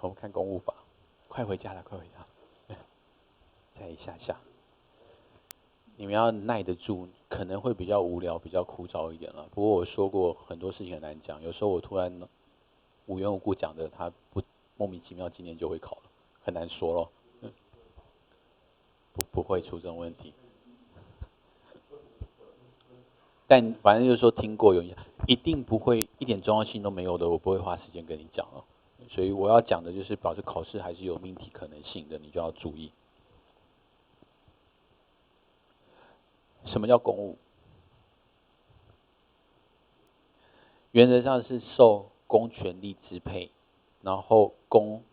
我们看公务法，快回家了，快回家了，再一下下，你们要耐得住，可能会比较无聊，比较枯燥一点了。不过我说过很多事情很难讲，有时候我突然无缘无故讲的，他不莫名其妙今年就会考了，很难说咯。不会出这种问题，但反正就是说听过有，一定不会一点重要性都没有的，我不会花时间跟你讲了。所以我要讲的就是表示考试还是有命题可能性的，你就要注意。什么叫公务？原则上是受公权力支配，然后公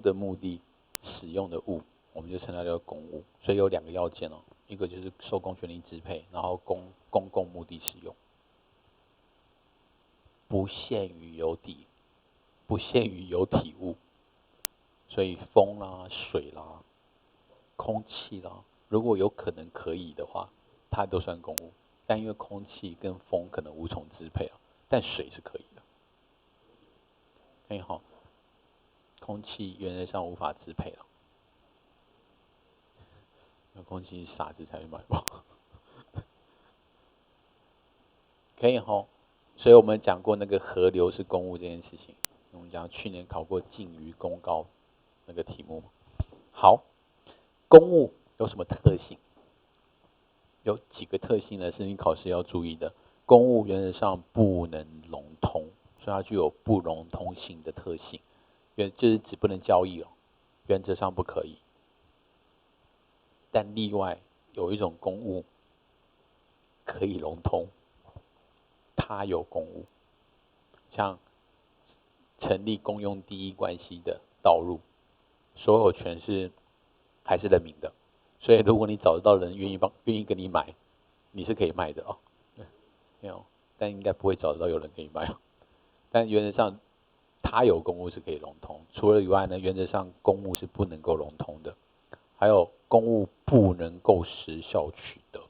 的目的使用的物，我们就称它叫公务。所以有两个要件哦，一个就是受公权力支配，然后公共目的使用，不限于有体物。所以风啦、水啦、空气啦，如果有可能可以的话，它都算公务。但因为空气跟风可能无从支配啊，但水是可以的。可以哈，空气原则上无法支配啊，那空气傻子才会买吧？可以哈，所以我们讲过那个河流是公务这件事情，我们讲去年考过禁渔公告那个题目。好，公务有什么特性？有几个特性呢？是你考试要注意的。公务原则上不能融通，所以它具有不融通性的特性。就是指不能交易哦，原则上不可以。但例外有一种公务可以融通，它有公务，像成立公用第一关系的道路，所有权是还是人民的，所以如果你找得到人愿意跟你买，你是可以卖的哦。没有，但应该不会找得到有人可以卖。但原则上，它有公务是可以融通，除了以外呢，原则上公务是不能够融通的。还有公务不能够时效取得。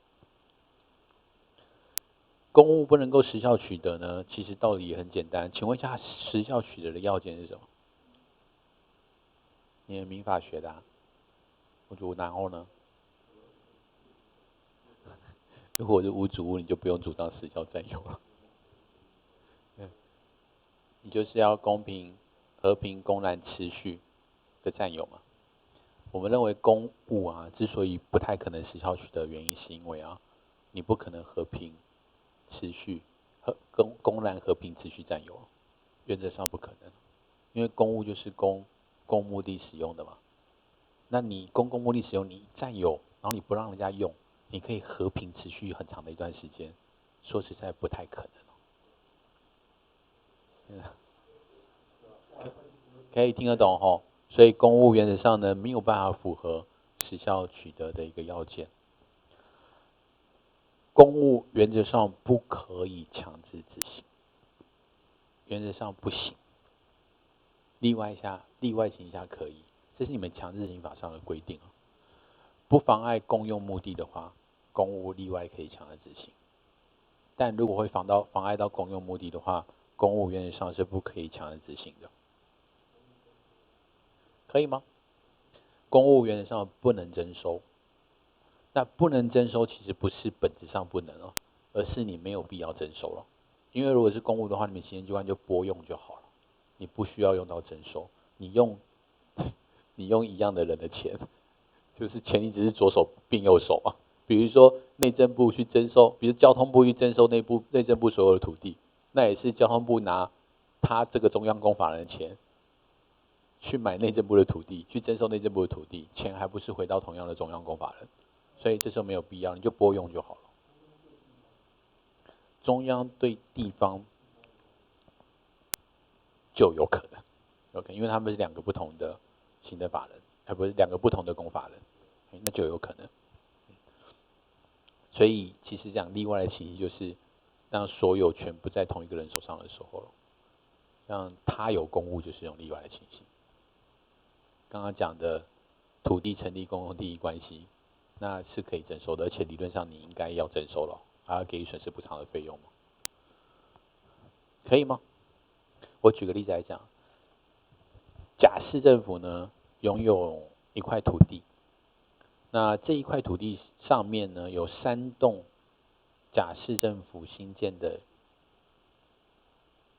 公务不能够时效取得呢，其实道理也很简单。请问一下，时效取得的要件是什么？你的民法学的啊？然后呢？如果是无主物，你就不用主张时效占有了。你就是要公平、和平、公然、持续的占有嘛。我们认为公务啊，之所以不太可能时效取得的原因，是因为啊，你不可能和平、持续公然和平持续占有，原则上不可能，因为公务就是公目的使用的嘛。那你公共目的使用，你占有，然后你不让人家用，你可以和平持续很长的一段时间，说实在不太可能。可以听得懂吼，所以公务原则上呢没有办法符合时效取得的一个要件。公务原则上不可以强制执行，原则上不行。例外情下可以，这是你们强制执行法上的规定。不妨碍公用目的的话，公务例外可以强制执行。但如果会妨碍到公用目的的话，公务原则上是不可以强制执行的。可以吗？公务原则上不能征收。那不能征收其实不是本质上不能哦，而是你没有必要征收了。因为如果是公务的话，你们行政机关就拨用就好了，你不需要用到征收。你用一样的人的钱，就是钱你只是左手并右手嘛。比如说内政部去征收，比如交通部去征收内政部所有的土地，那也是交通部拿他这个中央公法人的钱去买内政部的土地，去征收内政部的土地，钱还不是回到同样的中央公法人。所以这时候没有必要，你就拨用就好了。中央对地方就有可能，OK，因为他们是两个不同的行政法人，而不是两个不同的公法人，那就有可能。所以其实讲例外的情形，就是让所有权不在同一个人手上的时候，让他有公务就是用例外的情形。刚刚讲的土地成立公共第一关系，那是可以征收的，而且理论上你应该要征收了，还要给予损失补偿的费用吗？可以吗？我举个例子来讲，甲市政府呢拥有一块土地，那这一块土地上面呢有3栋甲市政府新建的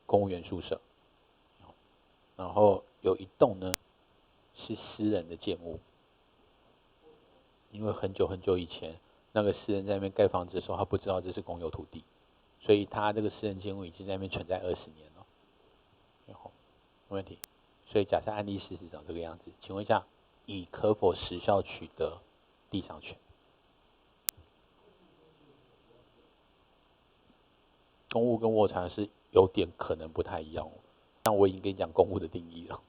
公务员宿舍，然后有1栋呢是私人的建物，因为很久很久以前，那个私人在那边盖房子的时候，他不知道这是公有土地，所以他这个私人建物已经在那边存在20年了。没问题。所以假设案例事实长这个样子，请问一下，乙可否时效取得地上权？公务跟卧蚕是有点可能不太一样，但我已经跟你讲公务的定义了。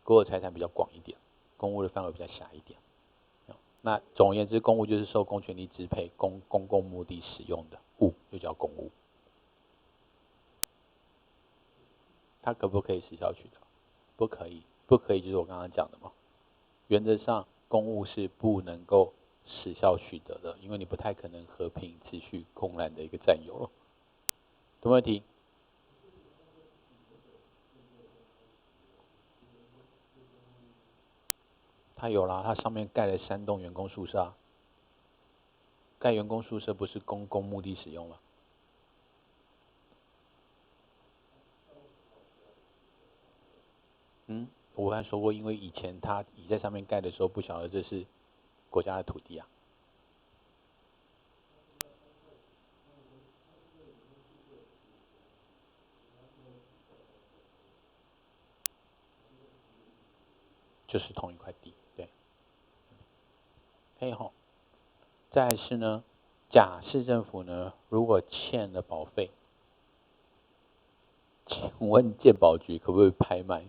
国有财产比较广一点，公务的范围比较狭一点。那总而言之，公务就是受公权力支配、公共目的使用的物，就叫公务。它可不可以时效取得？不可以，不可以就是我刚刚讲的嘛。原则上，公务是不能够时效取得的，因为你不太可能和平、持续、公然的一个占有了。懂问题？它有啦，它上面盖了3栋员工宿舍啊。盖员工宿舍不是公共目的使用吗？我刚才说过，因为以前他乙在上面盖的时候，不晓得这是国家的土地啊。就是同一块地，对。可以吼。再来是呢，甲市政府呢，如果欠了保费，请问健保局可不可以拍卖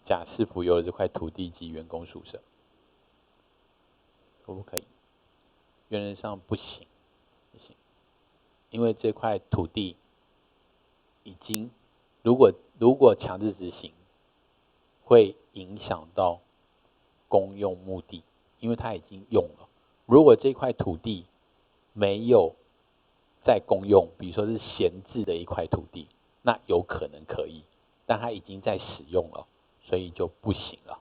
甲市府有的这块土地及员工宿舍？可不可以？原则上不行，不行，因为这块土地已经，如果强制执行，会影响到公用目的，因为它已经用了。如果这块土地没有在公用，比如说是闲置的一块土地，那有可能可以，但它已经在使用了，所以就不行了。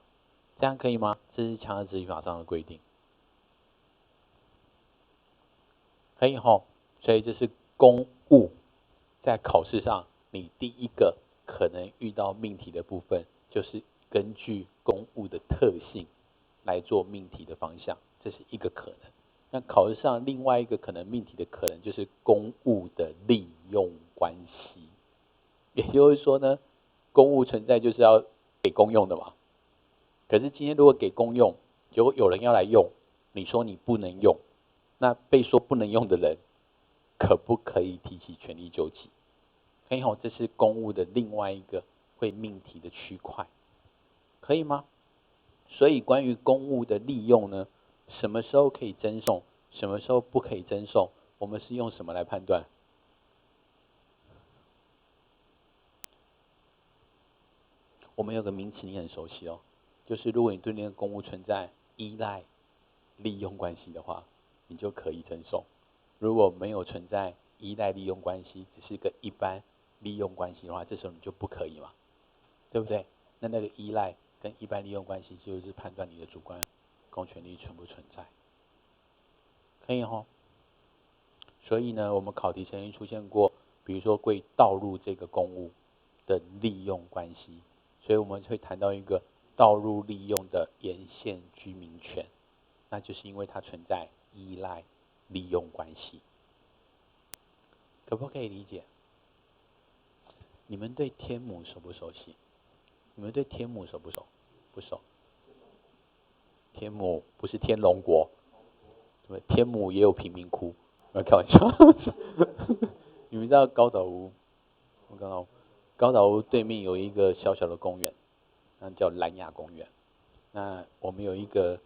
这样可以吗？这是强制执行法上的规定。可以吼，所以这是公务。在考试上，你第一个可能遇到命题的部分，就是根据公务的特性来做命题的方向，这是一个可能。那考试上另外一个可能命题的可能就是公务的利用关系，也就是说呢，公务存在就是要给公用的嘛。可是今天如果给公用，结果有人要来用，你说你不能用，那被说不能用的人可不可以提起权利救济？可以吼，这是公务的另外一个会命题的区块，可以吗？所以关于公务的利用呢，什么时候可以赠送，什么时候不可以赠送，我们是用什么来判断？我们有个名词你很熟悉哦，就是如果你对那个公务存在依赖利用关系的话，你就可以赠送；如果没有存在依赖利用关系，只是个一般利用关系的话，这时候你就不可以嘛，对不对？那个依赖跟一般利用关系就是判断你的主观公权力存不存在，可以吼。所以呢，我们考题曾经出现过，比如说归道路这个公务的利用关系，所以我们会谈到一个道路利用的沿线居民权，那就是因为它存在依赖利用关系，可不可以理解？你们对天母熟不熟悉？你们对天母熟不熟？不熟。天母不是天龙国，天母也有贫民窟，我开玩笑。你们知道高岛屋？我刚刚高岛屋对面有一个小小的公园，那叫兰雅公园。那我们有一个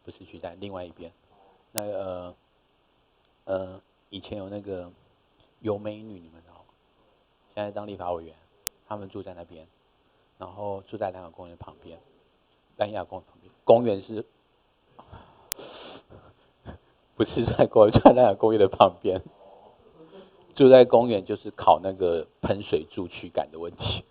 不是去在另外一边，那个以前有那个有美女，你们知道吗？现在当立法委员，他们住在那边，然后住在兰雅公园旁边。兰雅公园旁边，公园是不是在公园？在兰雅公园的旁边。住在公园就是考那个喷水柱驱赶的问题。